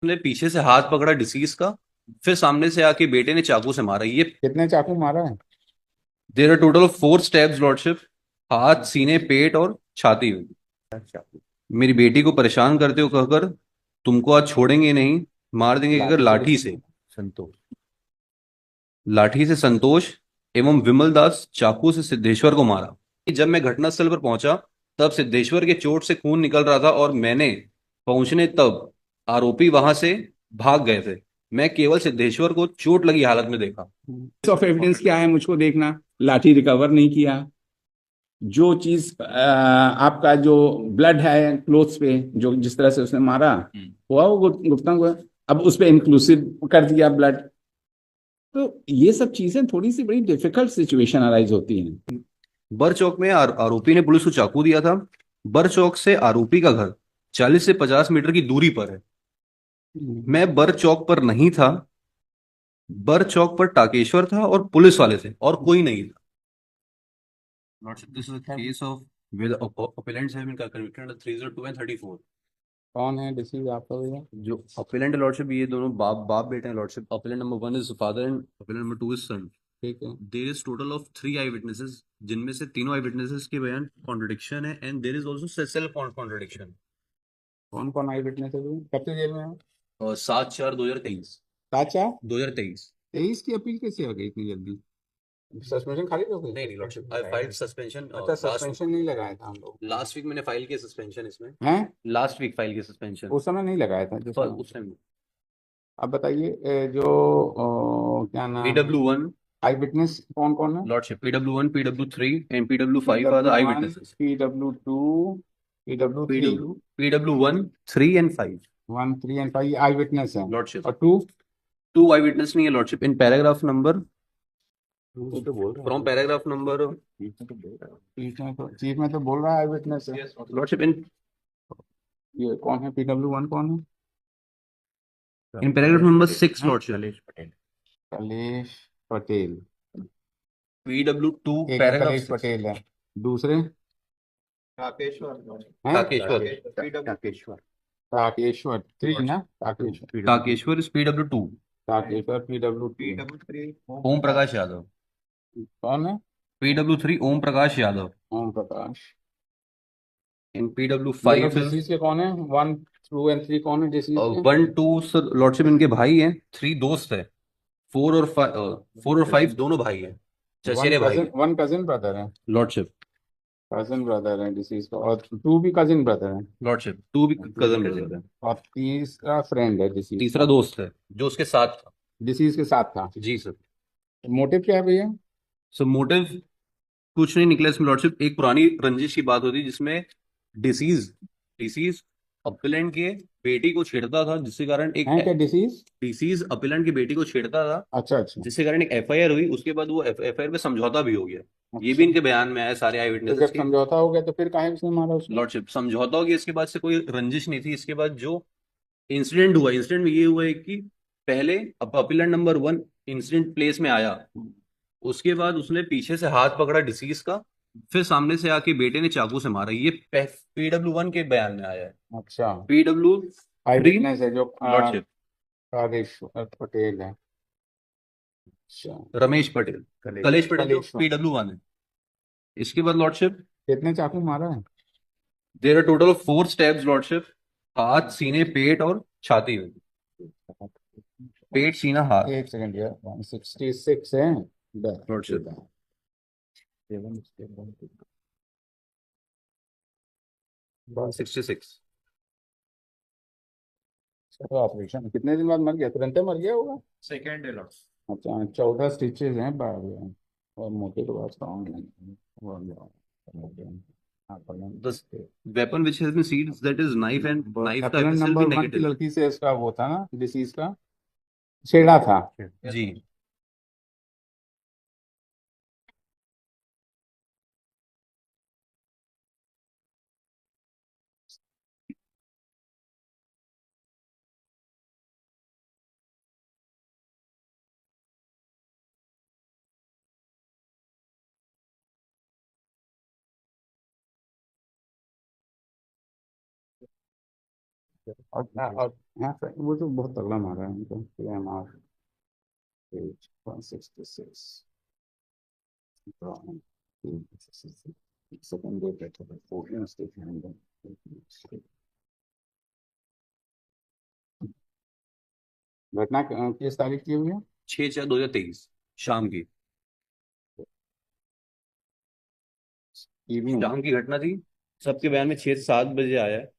उसने पीछे से हाथ पकड़ा डिसीज का, फिर सामने से आके बेटे ने चाकू से मारा ये। कितने चाकू मारा है? There are total of 4 stabs lordship. हाथ, सीने, पेट और छाती में। अच्छा। मेरी बेटी को परेशान करते हो कहकर तुमको आज छोड़ेंगे नहीं, मार देंगे अगर लाठी से लाठी किसने से। मारा? संतोष। लाठी से संतोष एवं विमल दास, चाकू से सिद्धेश्वर को मारा। जब मैं घटनास्थल पर पहुंचा तब सिद्धेश्वर के चोट से खून निकल रहा था और मैंने पहुंचने तब आरोपी वहां से भाग गए थे। मैं केवल सिद्धेश्वर को चोट लगी हालत में देखा। ऑफ एविडेंस क्या है मुझको देखना। लाठी रिकवर नहीं किया। जो चीज आपका जो ब्लड है क्लोथ्स पे, जो जिस तरह से उसने मारा हुआ वो गुप्ता को, अब उस पे इंक्लूसिव कर दिया ब्लड। तो ये सब चीजें थोड़ी सी बड़ी डिफिकल्ट सिचुएशन अराइज होती हैं। बर चौक में आरोपी ने पुलिस को चाकू दिया था। बर चौक से आरोपी का घर 40 से 50 मीटर की दूरी पर है। हम्म। मैं बर चौक पर नहीं था। बर चौक पर टाकेश्वर था और पुलिस वाले थे और कोई नहीं था। Lordship, this is a case of where the appellants have been convicted under 302 and 34। कौन है डिसीज आपका भैया? जो अपीलेंट लॉर्डशिप, ये दोनों बाप बाप बेटे हैं lordship. Appellant number 1 is father and appellant number 2 is son. ठीक है। There is total of 3 eye witnesses, जिनमें से तीनों आई विटनेसेस के बयान कॉन्ट्रडिक्शन है and there is also self contradiction. कौन कौन आई विटनेस है भैया? कब से जेल में है? 7/4/2023। चाचा। 2023। 23 की अपील कैसे आ गई इतनी जल्दी? सस्पेंशन खारिज हो गई? नहीं नहीं लॉर्डशिप, आई फाइल्ड सस्पेंशन अच्छा, लास्ट सस्पेंशन नहीं लगाया था हम लोग। Last week. मैंने फाइल किया सस्पेंशन इसमें। हैं? लास्ट वीक फाइल किया सस्पेंशन। उस समय नहीं लगाया था जिस पर समय। उस टाइम अब बताइए, जो क्या नाम है, PW1 आई विटनेस कौन कौन है? Lordship, PW1, PW3 and P PW5 are the W I one witnesses. P W two P W three PW1, 3 and 5 1 3 and 5 eye witness है। लॉर्डशिप। और टू? टू आई विटनेस नहीं है lordship. In paragraph number, two तो बोल रहा from है। Paragraph number, chief में तो बोल रहा है आई विटनेस है। लॉर्डशिप इन ये कौन है? पी डब्ल्यू वन कौन इन पैराग्राफ नंबर 6 है? लॉर्डशिप। कलेश पटेल। PW2 एक तो पैराग्राफ कलेश 6। पटेल है। दूसरे हैं? ताकेश्वर। टाकेश्वर। टाकेश्वर थ्री ना? Takeshwar. Takeshwar is PW2। Takeshwar P W two. Om Prakash Yadav. कौन है? PW3 ओम प्रकाश यादव। ओम प्रकाश। इन PW ये लोग 5 इज डिसीज के कौन है? 1 2 एंड 3 कौन है डिसीज के? 1 2 सर लॉर्डशिप इनके भाई हैं। 3 दोस्त है। 4 और 5 दोनों भाई हैं। चचेरे भाई हैं वन कजिन ब्रदर है। लॉर्डशिप। कजिन ब्रदर है डिसीज का, और 2 भी कजिन ब्रदर है। लॉर्डशिप 2 भी टू भी कजन कजिन। ब्रदर है। और तीसरा फ्रेंड है डिसीज तीसरा का। दोस्त है जो उसके साथ था। डिसीज के साथ था। जी सर। मोटिव क्या है भैया? सो मोटिव कुछ नहीं निकला इसमें लॉर्डशिप। एक पुरानी रंजिश की बात होती जिसमें डिसीज डिसीज अपीलेंट के बेटी को छेड़ता था, जिसके कारण एक है क्या डिसीज? डिसीज अपीलेंट की बेटी को छेड़ता था, अच्छा अच्छा। जिसके कारण एक FIR हुई। उसके बाद वो FIR पे समझौता भी हो गया। ये भी अच्छा, इनके बयान में आया सारे आई तो विटनेसेस जब के। समझौता हो गया तो फिर काहे उसने मारा उसको? लॉर्डशिप समझौता हो गया, इसके बाद से कोई रंजिश नहीं थी। इसके बाद जो इंसिडेंट हुआ, इंसिडेंट में ये हुआ है कि पहले अपीलेंट नंबर 1 इंसिडेंट प्लेस में आया। उसके बाद उसने पीछे से हाथ पकड़ा डिसीज का, फिर सामने से आके बेटे ने चाकू से मारा। ये PW1 के बयान में आया है। अच्छा। PW आई 3 विटनेस है जो लॉर्डशिप कादेश्वर पटेल है। अच्छा। रमेश पटेल। कलेश कलेश पटेल जो कलेश्वर। PW1 है। इसके बाद लॉर्डशिप कितने चाकू मारा है? There are total 4 stabs lordship. हाथ, सीने, पेट और छाती में। पेट, सीना, हाथ। एक सेकंड यार, 166 है। लॉर्डशिप 166। ऑपरेशन कितने दिन बाद मर गया? तुरंत मर गया होगा। सेकेंड है। अच्छा, 14 स्टिचेज हैं बाहर में। और मोटे तो बात स्ट्रॉन्ग नहीं। वो गया। हाँ, The weapon which has been seized, that is knife, and knife का एप्लन FSL नंबर भी 1 की नेगेटिव लड़की से इसका वो था ना डिसीज का, छेड़ा था। है। जी। और हाँ सर, वो तो बहुत तगड़ा मारा है उनको, PMR 166 सेकंड डे बैठे थे 14 स्टेट। घटना किस तारीख की हुई है? 6/4/2023 शाम की। इवनिंग। शाम की घटना थी। सबके बयान में 6 से 7 बजे आया है।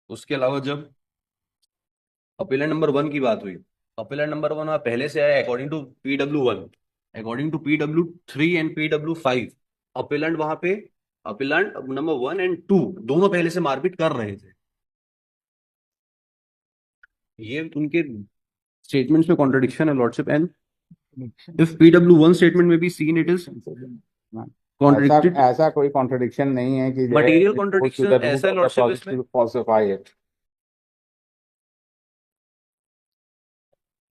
उसके अलावा जब अपीलेंट नंबर 1 की बात हुई, अपीलेंट नंबर 1 पहले से आया according to PW1। According to PW3 and PW5 appellant वहां पे, अपीलेंट नंबर 1 एंड 2 दोनों पहले से मारपीट कर रहे थे। ये उनके स्टेटमेंट्स में कॉन्ट्रडिक्शन है lordship, and if PW1 statement में भी सीन इट इज ऐसा कॉन्ट्रडिक्टेड। ऐसा कोई कॉन्ट्रडिक्शन नहीं है कि जो है material it goes to contradiction the root ऐसा है ऑफ द लॉर्डशिप प्रोजेक्ट इसमें। To falsify it.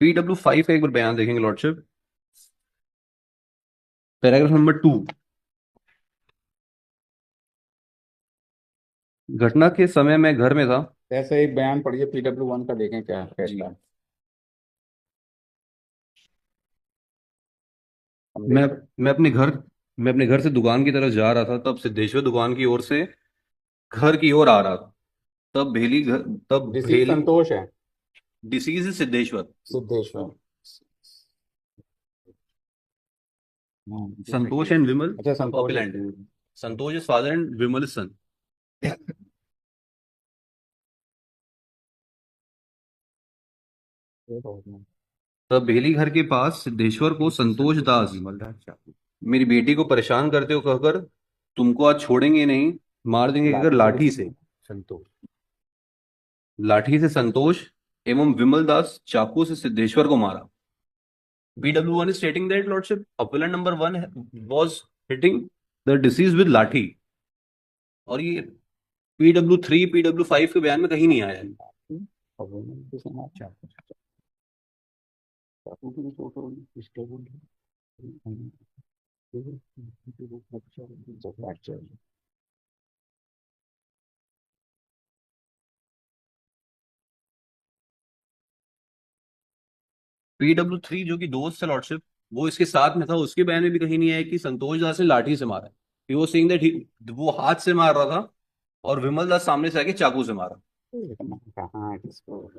PW5 का एक बार बयान देखेंगे लॉर्डशिप, पैराग्राफ नंबर 2। घटना के समय मैं घर में था। ऐसा एक बयान पढ़िए PW1 का, देखें क्या जी। कहता है। हम मैं देख रहे मैं अपने घर मैं अपने घर से दुकान की तरफ जा रहा था, तब सिद्धेश्वर दुकान की ओर से घर की ओर आ रहा था। तब डिसीज भेली। संतोष है। Deceased is Siddheshwar. Siddheshwar. Santosh and Vimal अच्छा, संतोष है। पॉपुलैंड है। Santosh is father and Vimal is son. तब भेली घर के पास सिद्धेश्वर को संतोष दास मेरी बेटी को परेशान करते हो कहकर तुमको आज छोड़ेंगे नहीं, मार देंगे कहकर लाठी से संतोष लाठी से संतोष एवं विमल दास चाकू से सिद्धेश्वर को मारा। PW1 is stating that lordship appellant number 1 was hitting the deceased with लाठी, और ये PW3 PW5 के बयान में कहीं नहीं आया है। PW3 जो कि दोस्त है लॉर्डशिप, वो इसके साथ में था, उसके बयान में भी कहीं नहीं आया कि संतोष दास ने लाठी से मारा है। He was saying that वो हाथ से मार रहा था और विमल दास सामने से आके चाकू से मारा। कहाँ किसको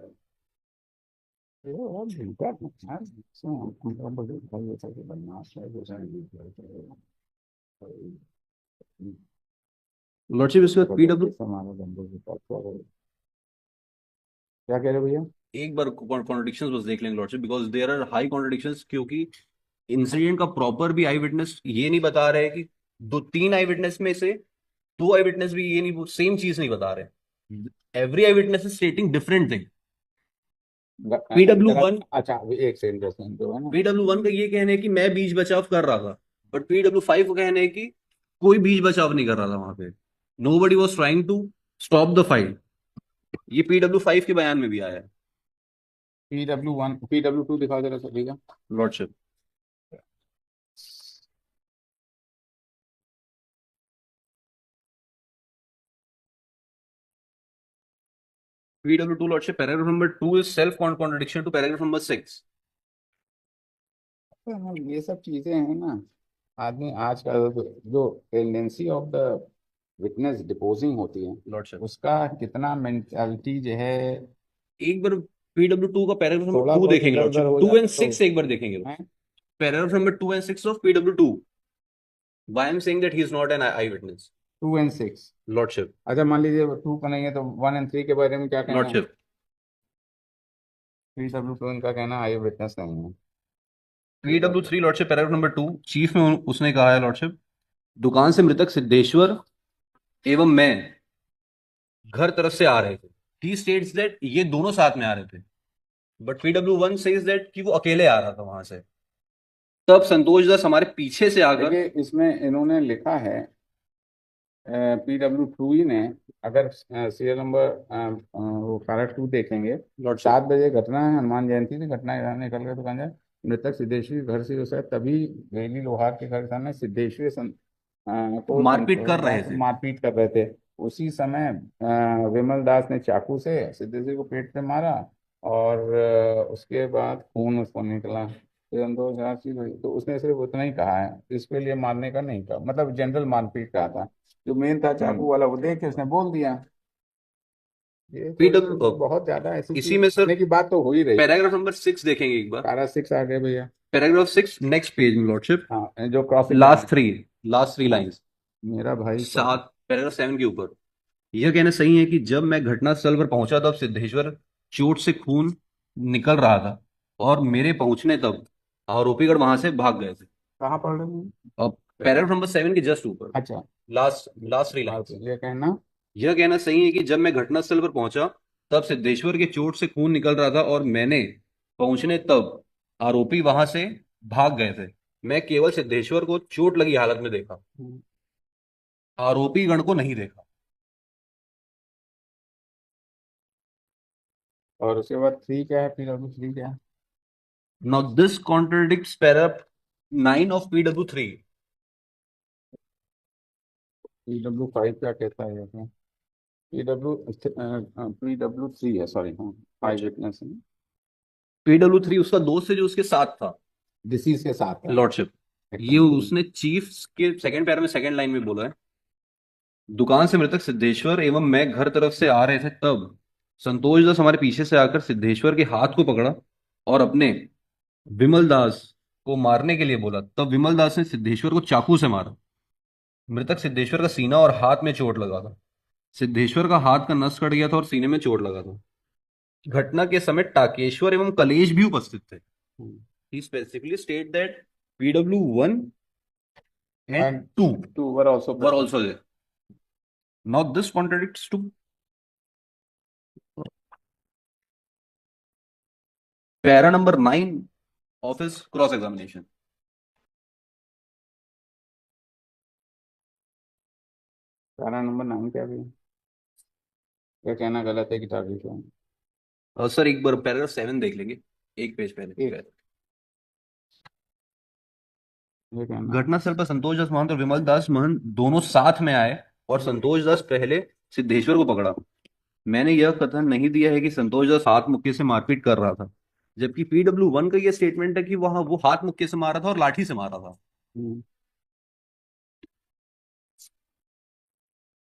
लॉर्डशिप इसके बाद PW क्या कह रहे हो भैया? एक बार कॉन्ट्रडिक्शंस बस देख लेंगे lordship, because there are high contradictions, क्योंकि इंसिडेंट का प्रॉपर भी आई विटनेस ये नहीं बता रहे कि दो तीन आई विटनेस में से दो आई विटनेस भी ये नहीं सेम चीज नहीं बता रहे। Every I witness is स्टेटिंग different thing. PW1 अच्छा, अभी एक सेकंड जो है ना, PW1 का ये कहना है कि मैं बीच बचाव कर रहा था, बट PW5 का कहना है कि कोई बीच बचाव नहीं कर रहा था वहां पे। Nobody was trying to stop the fight. ये PW5 के बयान में भी आया है PW1 PW2 दिखा जरा सर भैया। Lordship. PW2 lordship paragraph number 2 is self contradiction to paragraph number 6। हाँ, ये सब चीजें हैं ना, आदमी आज का जो टेंडेंसी ऑफ द विटनेस डिपोजिंग होती है, लॉर्डशिप उसका कितना मेंटालिटी जो है, एक बार PW2 का पैराग्राफ नंबर थोड़ा 2 बहुत देखेंगे इधर उधर लॉर्डशिप, हो 2 जाए एंड तो 6 एक बार देखेंगे। है। Paragraph number 2 and 6 of PW2, why I am saying that he is not an I witness 2 and 6। Lordship. अच्छा, मान लीजिए 2 का नहीं है तो 1 and 3 के बारे में क्या कहना है? लॉर्डशिप 3W2 इनका कहना आई विटनेस नहीं है। PW3 lordship paragraph number 2 chief में उसने कहा है लॉर्डशिप, दुकान से मृतक सिद्धेश्वर एवं मैं घर तरफ से आ रहे थे। ही स्टेट्स दैट ये दोनों साथ में आ रहे थे, बट PW1 सेज दैट कि वो अकेले आ रहा था वहां से। तब संतोष दास हमारे पीछे से आकर, देखिए, इसमें इन्होंने लिखा है PW2 ही ने, अगर सीरियल नंबर वो पैराट 2 देखेंगे, लॉर्डशिप 7 बजे घटना है, हनुमान जयंती थी, घटना इधर निकल गए दुकान जाए, मृतक सिद्धेश्वरी घर से जो है तभी वेली लोहार के घर सामने सिद्धेश्वरी को मारपीट कर रहे थे। मारपीट कर रहे थे। उसी समय विमल दास ने चाकू से सिद्धू जी को पेट पे मारा, और उसके बाद खून उसको निकला, फिर हम दो हजार चीज हुई। तो उसने सिर्फ उतना ही कहा है, इसके लिए मारने का नहीं कहा, मतलब जनरल मारपीट कहा था। जो मेन था चाकू वाला, वो देख के उसने बोल दिया। ये थोड़ी सी पीडब्ल्यू बहुत ज्यादा ऐसी इसी चीज में सर करने की बात तो हो ही रही है। पैराग्राफ नंबर 6 देखेंगे एक बार। पारा सिक्स आ गए भैया। पैराग्राफ 6 नेक्स्ट पेज में लॉर्डशिप, हाँ, जो cross last examination. Three last three हाँ, लाइंस, मेरा भाई तो। सात पैराग्राफ 7 के ऊपर। यह कहना सही है कि जब मैं घटनास्थल पर पहुंचा तब सिद्धेश्वर चोट से खून निकल रहा था, और मेरे पहुंचने तब आरोपीगढ़ वहां से भाग गए थे। कहाँ पढ़ रहे हैं? अब पैराग्राफ नंबर 7 के जस्ट ऊपर, अच्छा। लास्ट लास्ट थ्री हाँ, लाइंस। तो ये कहना। यह कहना सही है कि जब मैं घटनास्थल पर पहुंचा तब सिद्धेश्वर के चोट से खून निकल रहा था, और मैंने पहुंचने तब आरोपी वहां से भाग गए थे। मैं केवल सिद्धेश्वर को चोट लगी हालत में देखा, आरोपी गण को नहीं देखा। और उसके बाद थ्री क्या है, फिर अभी थ्री क्या है? Now this contradicts para 9 of PW3। PW five क्या कहता है ये? PW थ्री है, सॉरी, हाँ। फाइव विटनेस है। PW3 उसका दोस्त है जो उसके साथ था, डिसीज के साथ है। लॉर्डशिप। ये उसने चीफ के सेकंड पैरा में सेकंड लाइन में बोला है, दुकान से मृतक सिद्धेश्वर एवं मैं घर तरफ से आ रहे थे तब संतोष दास हमारे पीछे से आकर सिद्धेश्वर के हाथ को पकड़ा और अपने विमल दास को मारने के लिए बोला। तब विमल दास ने सिद्धेश्वर को चाकू से मारा। मृतक सिद्धेश्वर का सीना और हाथ में चोट लगा था। सिद्धेश्वर का हाथ का नस कट गया था और सीने में चोट लगा था। घटना के समय टाकेश्वर एवं कलेश भी उपस्थित थे। He specifically state that PW1 and and 2 two were also were present. Also there. Now this contradicts to para number 9 of his cross examination. Para number 9 क्या भी? क्या कहना गलत है कि टारगेट क्या है? सर एक बार पैराग्राफ 7 देख लेंगे, एक पेज एक, पहले। ये कहना। घटनास्थल पर संतोष दास महंत और विमल दास महंत दोनों साथ में आए, और संतोष दास पहले सिद्धेश्वर को पकड़ा। मैंने यह कथन नहीं दिया है कि संतोष दास हाथ मुक्के से मारपीट कर रहा था, जबकि PW1 का यह स्टेटमेंट है कि वहां वो हाथ मुक्के से मारा था और लाठी से मारा था। हम्म।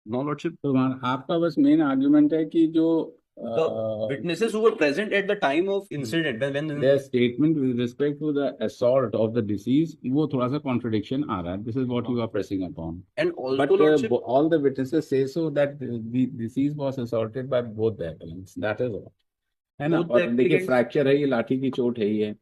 नो लॉर्डशिप, तो आपका बस मेन आर्ग्यूमेंट है कि जो the witnesses who were present at the time of incident when their statement with respect to the assault of the deceased, वो थोड़ा सा contradiction आ रहा है. This is what you are pressing upon. And But also lordship all the witnesses say so that the deceased was assaulted by both the appellants. That is all. है ना? Both the और देखिए, applicants. Fracture है, ये लाठी की चोट है ही है,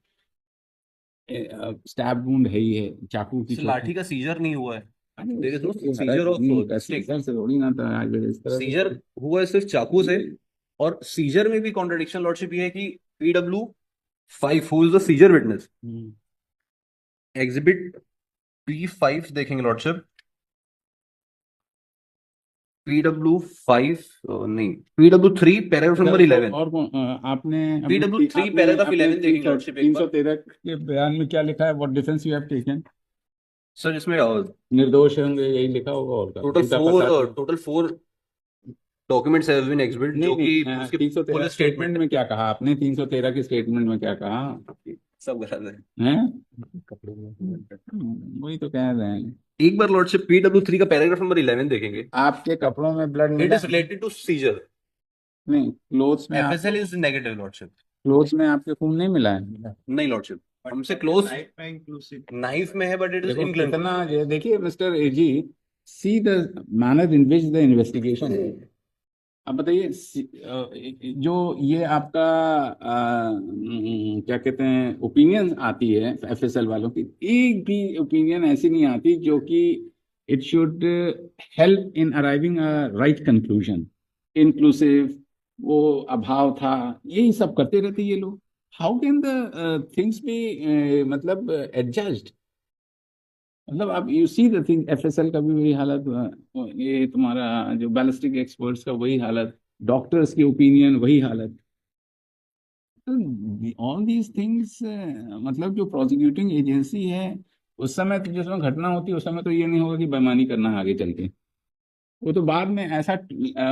स्टैब वुंड है ही है, चाकू की चोट है. लाठी का सीजर नहीं हुआ है। अरे देयर इज नो उससे सीजर ऑफ स्टिक। सीजर से थोड़ी ना था आज इस तरह सीजर से. हुआ है सिर्फ चाकू से। और सीजर में भी कॉन्ट्रडिक्शन लॉर्डशिप ये है कि PW5 who is the seizure witness, hmm. Exhibit P5 देखेंगे लॉर्डशिप। PW5 नहीं, PW3 पैराग्राफ नंबर 11। और आपने PW3 आपने पैराग्राफ अपने 11 देखेंगे लॉर्डशिप एक तीन सौ बार। तेरह के बयान में क्या लिखा है? What defence you have taken? Sir इसमें निर्दोष होंगे, यही लिखा होगा, और क्या टोटल झूठा फोर फसाद. Total 4 documents have been exhibit, नहीं जो कि नहीं, उसके 313 पुलिस स्टेटमेंट स्टेटमेंट में क्या कहा आपने? 313 की स्टेटमेंट में क्या कहा सब गलत है? है। वही तो कह रहे हैं. एक बार लॉर्डशिप PW3 का पैराग्राफ नंबर 11 देखेंगे। आपके कपड़ों में ब्लड इट मिला इज है? Related to seizure. नहीं, क्लोथ्स में आप, FSL is negative lordship. Clothes में आपके खून नहीं मिला है? नहीं लॉर्डशिप, हमसे क्लोज नाइफ में है, बट इट इज देखो इंक्लूसिव। कितना, ये देखिए mister AG, see the manner in which the investigation. अब बताइए, जो ये आपका क्या कहते हैं, ओपिनियन आती है एफएसएल वालों की, एक भी ओपिनियन ऐसी नहीं आती जो कि it should help in arriving a right conclusion. Inclusive, वो अभाव था, यही सब करते रहते ये लोग. How can the things be मतलब एडजस्ड? मतलब आप you see the thing, FSL का भी वही हालत हुआ, ये तुम्हारा जो बैलिस्टिक एक्सपर्ट्स का वही हालत, डॉक्टर्स की ओपिनियन वही हालत. ऑल दीज थिंग्स, मतलब जो प्रोसिक्यूटिंग एजेंसी है, उस समय तो जिस समय घटना होती है उस समय तो ये नहीं होगा कि बेईमानी करना है आगे चल के. वो तो बाद में ऐसा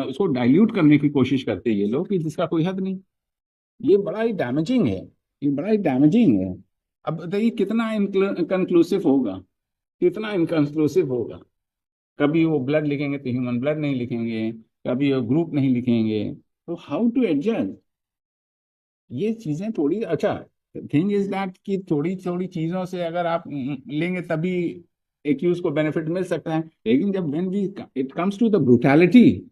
उसको डाइल्यूट करने की कोशिश करते हैं ये लोग कि जिसका कोई हद नहीं। ये बड़ा ही डैमेजिंग है, ये बड़ा ही डैमेजिंग है। अब बताइए कितना इनकंक्लूसिव होगा, कितना इनकंक्लूसिव होगा। कभी वो ब्लड लिखेंगे तो ह्यूमन ब्लड नहीं लिखेंगे, कभी वो ग्रुप नहीं लिखेंगे, तो हाउ टू एडजस्ट। ये चीजें थोड़ी अच्छा, थिंग इज दैट कि थोड़ी थोड़ी चीजों से अगर आप लेंगे तभी एक्यूज को बेनिफिट मिल सकता है, लेकिन जब when we it comes to the brutality,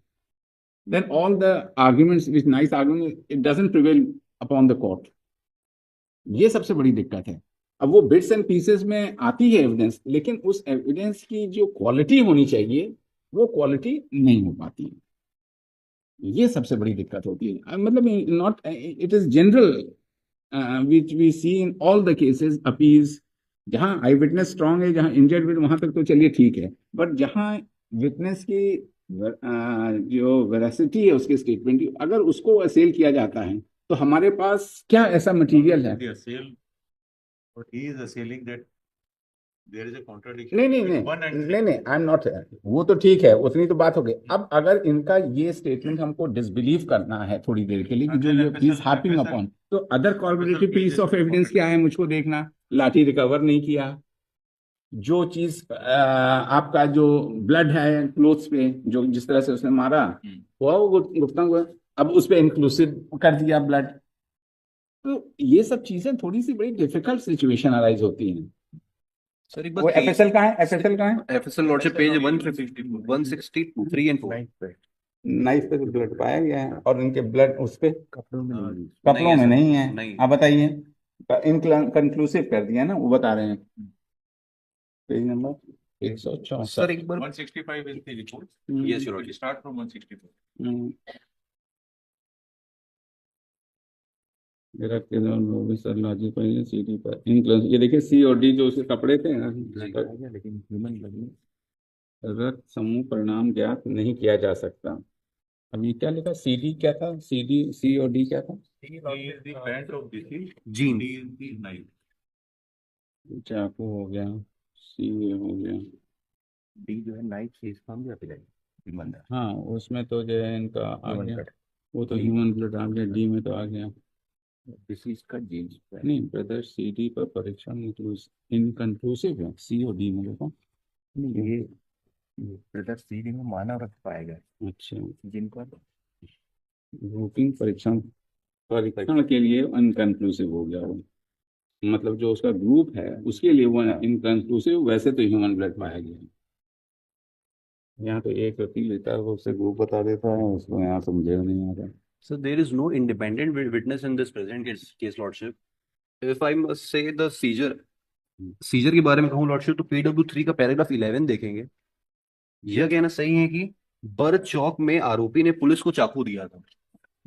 then all the arguments which nice argument it doesn't prevail upon the court। ये सबसे बड़ी दिक्कत है। अब वो बिट्स एंड पीसेस में आती है एविडेंस, लेकिन उस एविडेंस की जो क्वालिटी होनी चाहिए वो क्वालिटी नहीं हो पाती है। ये सबसे बड़ी दिक्कत होती है। मतलब not it is general which we see in all the cases appeals. जहां आई विटनेस स्ट्रांग है, जहां इंजर्ड वहां तक तो चलिए ठीक है, बट जहां विटनेस की जो वेरासिटी है उसके स्टेटमेंट की, अगर उसको असेल किया जाता है तो हमारे पास क्या ऐसा मटेरियल है। The assail, but he is assailing that there is a contradiction नहीं नहीं between नहीं one and नहीं नहीं, आई एम नॉट, वो तो ठीक है, उतनी तो बात हो गई। अब अगर इनका ये स्टेटमेंट हमको डिसबिलीव करना है थोड़ी देर के लिए कि जो ये इज हैपिंग अपॉन, तो other corroborative piece of evidence क्या है मुझको देखना। लाठी रिकवर नहीं किया, जो चीज आपका जो ब्लड है क्लोथ्स पे, जो जिस तरह से उसने मारा हुआ वो गुप्ता को, अब उस पे इंक्लूसिव कर दिया ब्लड। तो ये सब चीजें थोड़ी सी बड़ी डिफिकल्ट सिचुएशन अराइज होती हैं। सर एक वो बात एफएसएल कहाँ है, एफएसएल कहाँ है। FSL lordship page 163 and 4। Knife पे तो ब्लड पाया गया है, और इनके ब्लड उस पे कपड़ों में नहीं। कपड़ों में सर, नहीं है। नहीं। आप बताइए, इनकंक्लूसिव कर दिया ना, वो बता रहे हैं। Page number 164। सर एक बार 165 is the report. Yes your We start from 164. मेरा सर लॉजिक पर सीडी पर ये देखिए सी और डी जो उसके कपड़े थे ना, लेकिन ह्यूमन ब्लड रक्त समूह परिणाम ज्ञात नहीं किया जा सकता। अब ये क्या लिखा, सी डी क्या था, सी डी सी और डी क्या था। is the pant of deceased. Gene. D is the knife. चाकू हो गया, सी हो गया। D जो है नाइफ से इसका हम जाते हैं ईमानदार। हाँ उसमें तो जो है इनका आ Human गया, blood. वो तो ह्यूमन ब्लड आ गया, डी में तो आ गया। डिसीज का जीन्स नहीं ब्रदर, सी डी पर परीक्षण इनकंक्लूसिव है, सी और डी में देखो। ये ब्रदर सीडी में मानव रक्त पाया गया अच्छा, जिनका ग्रुपिंग परीक्षण, परीक्षण के लिए इनकंक्लूसिव हो गया वो। मतलब जो उसका ग्रुप है उसके लिए वो इनकंक्लूसिव, वैसे तो ह्यूमन ब्लड पाया गया। यहाँ तो एक व्यक्ति लेता है वो उससे ग्रुप बता देता है, उसको यहाँ समझे नहीं आ रहा। Sir there is no independent witness in this present case lordship. If I must say the seizure के बारे में कहूँ लॉर्डशिप, तो PW3 का पैराग्राफ 11 देखेंगे। यह कहना सही है कि बर्थ चौक में आरोपी ने पुलिस को चाकू दिया था,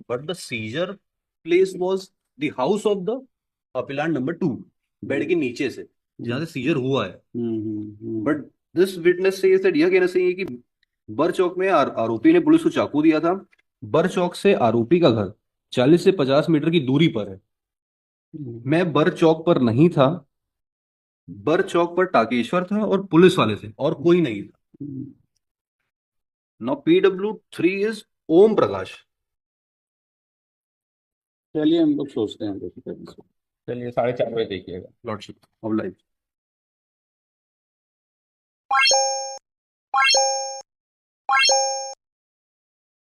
but the seizure place was the house of the appellant number 2, bed के नीचे से जहां से सीजर हुआ है। बट दिस विटनेस से यह कहना सही है कि बर चौक में आरोपी ने पुलिस को चाकू दिया था। बर चौक से आरोपी का घर 40 से 50 मीटर की दूरी पर है। मैं बर चौक पर नहीं था, बर चौक पर टाकेश्वर था और पुलिस वाले थे और कोई नहीं था। Now PW3 is Om Prakash. चलिए हम लोग सोचते हैं, चलिए 4:30 बजे देखिएगा। Lordship of life.